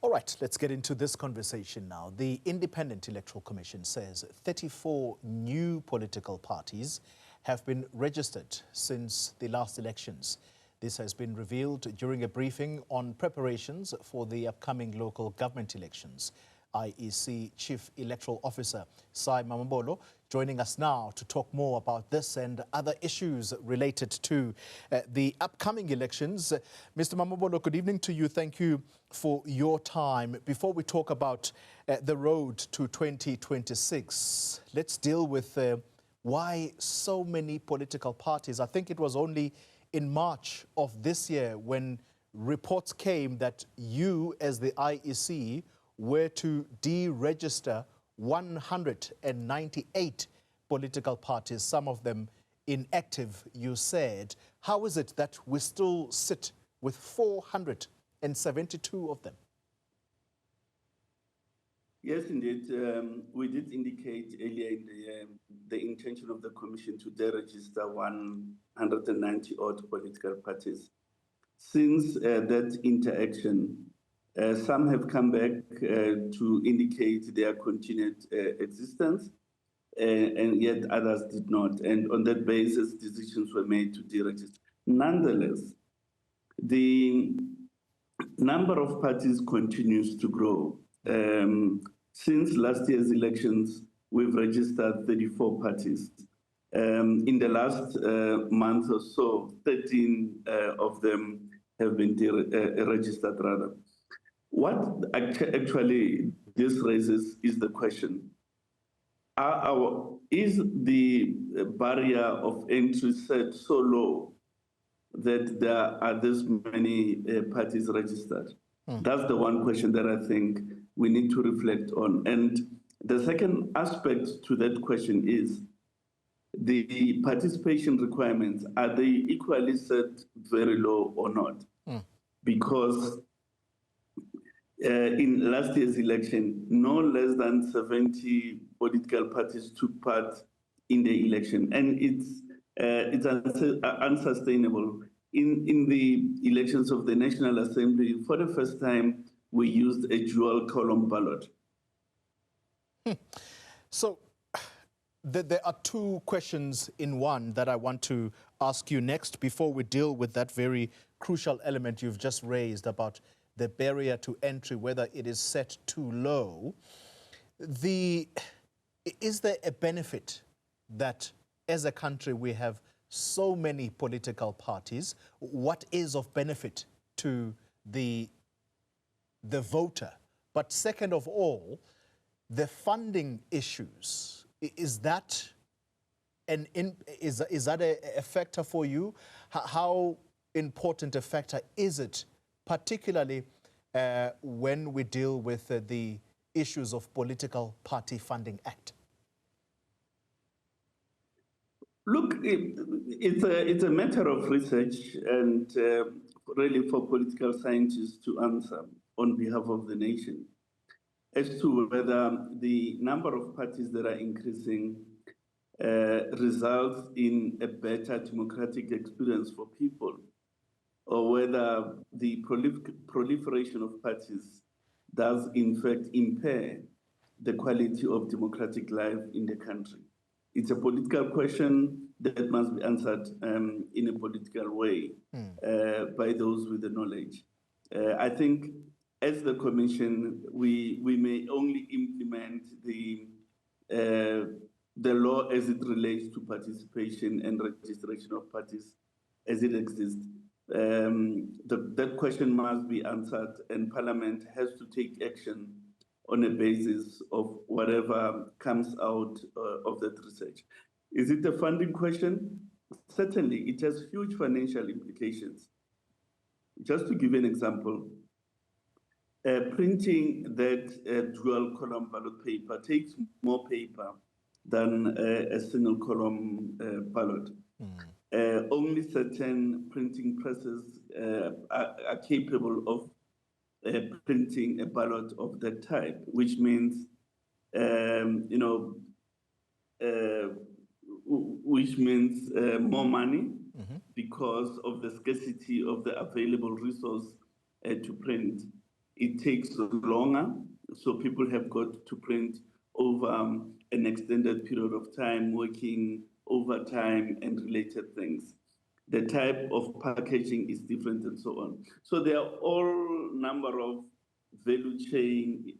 All right, let's get into this conversation now. The Independent Electoral Commission says 34 new political parties have been registered since the last elections. This has been revealed during a briefing on preparations for the upcoming local government elections. IEC Chief Electoral Officer Sy Mamabolo joining us now to talk more about this and other issues related to the upcoming elections. Mr. Mamabolo, good evening to you. Thank you for your time. Before we talk about the road to 2026, let's deal with why so many political parties. I think it was only in March of this year when reports came that you, as the IEC, were to deregister 198 political parties, some of them inactive, you said. How is it that we still sit with 472 of them? Yes, indeed. We did indicate earlier in the intention of the Commission to deregister 190-odd political parties. Since that interaction, some have come back to indicate their continued existence, and yet others did not. And on that basis, decisions were made to deregister. Nonetheless, the number of parties continues to grow. Since last year's elections, we've registered 34 parties. In the last month or so, 13 of them have been registered rather. What actually this raises is the question, is the barrier of entry set so low that there are this many parties registered? That's the one question that I think we need to reflect on. And the second aspect to that question is the participation requirements. Are they equally set very low or not? Because in last year's election, no less than 70 political parties took part in the election, and it's unsustainable. In the elections of the National Assembly, for the first time, we used a dual column ballot. So there are two questions in one that I want to ask you next before we deal with that very crucial element you've just raised about the barrier to entry, whether it is set too low. Is there a benefit that as a country we have so many political parties? What is of benefit to the voter? But second of all, the funding issues, is that a factor for you? How important a factor is it, particularly when we deal with the issues of Political Party Funding Act? Look, it's a matter of research and really for political scientists to answer on behalf of the nation as to whether the number of parties that are increasing results in a better democratic experience for people, or whether the proliferation of parties does in fact impair the quality of democratic life in the country. It's a political question that must be answered in a political way by those with the knowledge. I think as the Commission, we may only implement the law as it relates to participation and registration of parties as it exists. That question must be answered, and Parliament has to take action on a basis of whatever comes out of that research. Is it a funding question? Certainly, it has huge financial implications. Just to give an example, printing that dual column ballot paper takes more paper than a single column ballot. Only certain printing presses are capable of printing a ballot of that type, which means, more money because of the scarcity of the available resource to print. it takes longer, so people have got to print over an extended period of time, working overtime and related things. The type of packaging is different and so on. So there are all number of value chain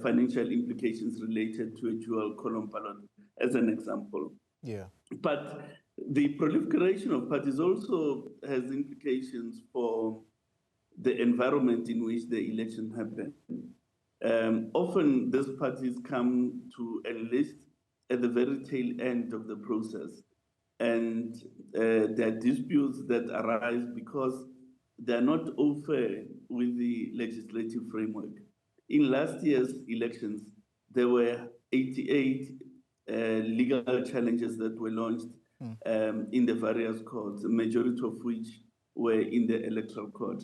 financial implications related to a dual column ballot, as an example. Yeah. But the proliferation of parties also has implications for the environment in which the election happened. Often these parties come to enlist at the very tail end of the process. And there are disputes that arise because they are not au fait with the legislative framework. In last year's elections, there were 88 legal challenges that were launched in the various courts, a majority of which were in the electoral court.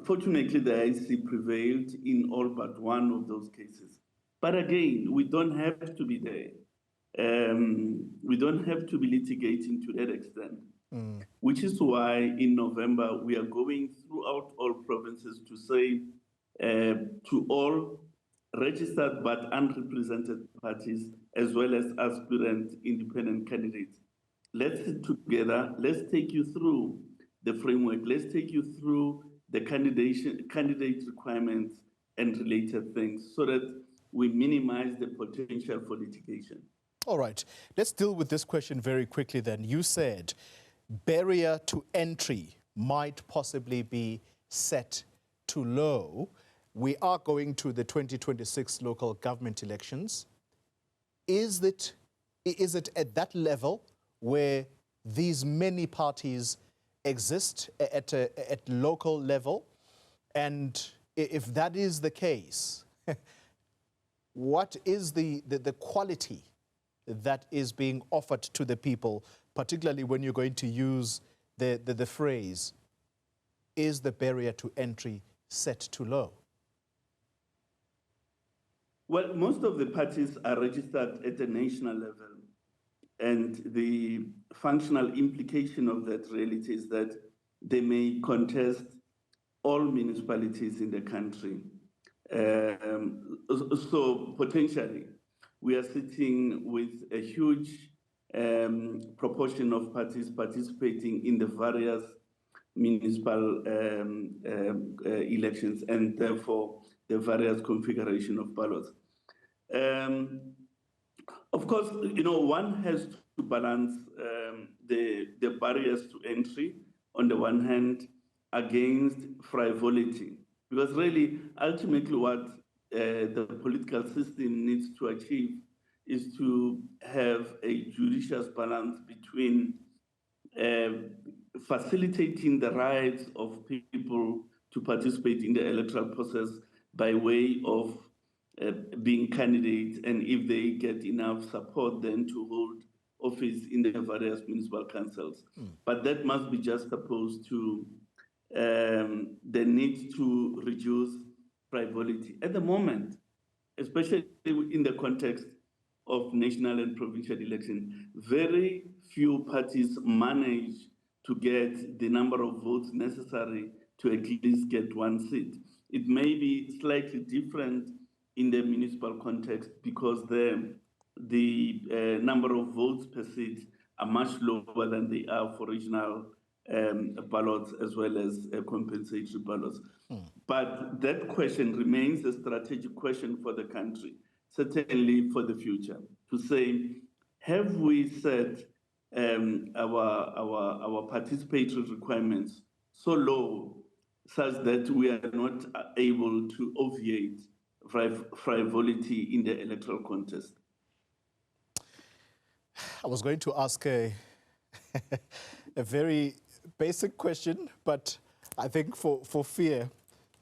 Fortunately, the IEC prevailed in all but one of those cases. But again, we don't have to be there. We don't have to be litigating to that extent, which is why in November we are going throughout all provinces to say to all registered but unrepresented parties, as well as aspirant independent candidates, let's sit together, let's take you through the framework, let's take you through the candidate requirements and related things so that we minimize the potential for litigation. All right, let's deal with this question very quickly then. You said barrier to entry might possibly be set too low. We are going to the 2026 local government elections. Is it at that level where these many parties exist at local level? And if that is the case, what is the quality that is being offered to the people, particularly when you're going to use the phrase, is the barrier to entry set too low? Well, most of the parties are registered at a national level, and the functional implication of that reality is that they may contest all municipalities in the country. So potentially, we are sitting with a huge proportion of parties participating in the various municipal elections, and therefore the various configuration of ballots. Of course, one has to balance the barriers to entry on the one hand against frivolity, because really, ultimately, what the political system needs to achieve is to have a judicious balance between facilitating the rights of people to participate in the electoral process by way of being candidates, and if they get enough support, then to hold office in the various municipal councils. But that must be juxtaposed to the need to reduce frivolity. At the moment, especially in the context of national and provincial elections, very few parties manage to get the number of votes necessary to at least get one seat. It may be slightly different in the municipal context because the number of votes per seat are much lower than they are for regional ballots as well as compensatory ballots. But that question remains a strategic question for the country, certainly for the future, to say, have we set our participatory requirements so low such that we are not able to obviate frivolity in the electoral contest? I was going to ask a very basic question, but I think for fear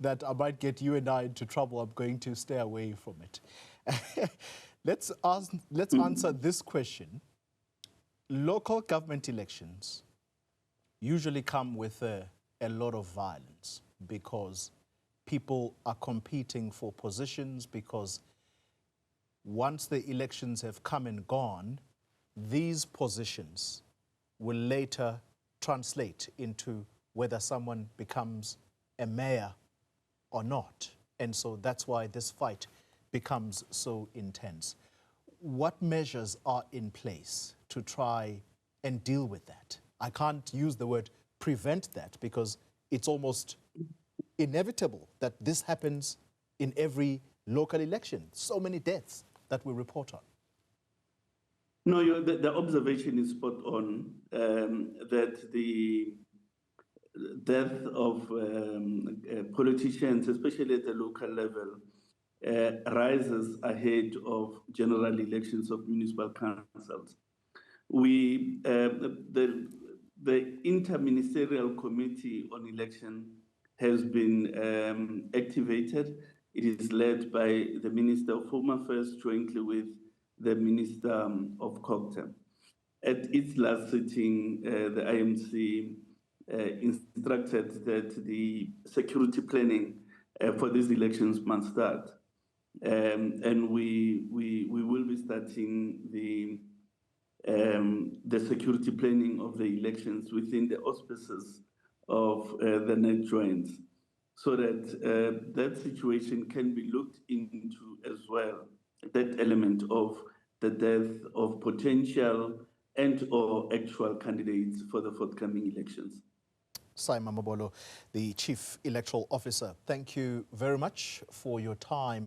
that I might get you and I into trouble, I'm going to stay away from it. Let's answer this question. Local government elections usually come with a lot of violence because people are competing for positions, because once the elections have come and gone, these positions will later translate into whether someone becomes a mayor or not. And so that's why this fight becomes so intense. What measures are in place to try and deal with that? I can't use the word prevent that because it's almost inevitable that this happens in every local election. So many deaths that we report on. No, the observation is spot on, that the death of politicians, especially at the local level, rises ahead of general elections of municipal councils. The Inter-Ministerial Committee on Election has been activated. It is led by the Minister of Home Affairs jointly with the Minister of Culture. At its last sitting, the IMC instructed that the security planning for these elections must start. And we will be starting the security planning of the elections within the auspices of the net joints, so that that situation can be looked into as well, that element of the death of potential and or actual candidates for the forthcoming elections. Sy Mamabolo, the Chief Electoral Officer, thank you very much for your time.